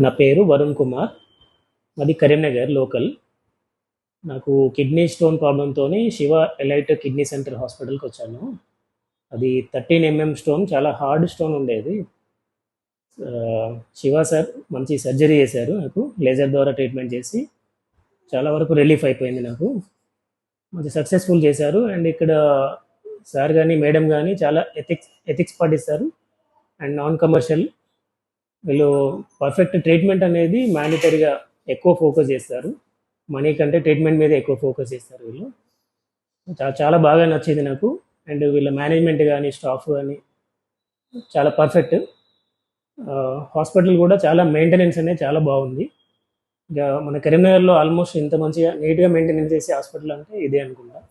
నా పేరు వరుణ్ కుమార్. మాది కరీంనగర్ లోకల్. నాకు కిడ్నీ స్టోన్ ప్రాబ్లంతో శివ ఎలైట్ కిడ్నీ సెంటర్ హాస్పిటల్కి వచ్చాను. అది 13 స్టోన్, చాలా హార్డ్ స్టోన్ ఉండేది. ఆ, శివ సార్ మంచి సర్జరీ చేశారు. నాకు లేజర్ ద్వారా ట్రీట్మెంట్ చేసి చాలా వరకు రిలీఫ్ అయిపోయింది. నాకు మంచి సక్సెస్ఫుల్ చేశారు. అండ్ ఇక్కడ సార్ కానీ మేడం కానీ చాలా ఎథిక్స్ పాటిస్తారు. అండ్ నాన్ కమర్షియల్, వీళ్ళు పర్ఫెక్ట్ ట్రీట్మెంట్ అనేది మ్యాండేటరీగా ఎక్కువ ఫోకస్ చేస్తారు. మనీ కంటే ట్రీట్మెంట్ మీద ఎక్కువ ఫోకస్ చేస్తారు వీళ్ళు. చాలా బాగా నచ్చింది నాకు. అండ్ వీళ్ళ మేనేజ్మెంట్ కానీ స్టాఫ్ కానీ చాలా పర్ఫెక్ట్. హాస్పిటల్ కూడా చాలా మెయింటెనెన్స్ అనేది చాలా బాగుంది. ఇక మన కరీంనగర్లో ఆల్మోస్ట్ ఇంత మంచిగా నీట్గా మెయింటెనెన్స్ చేసే హాస్పిటల్ అంటే ఇదే అనుకుంటా.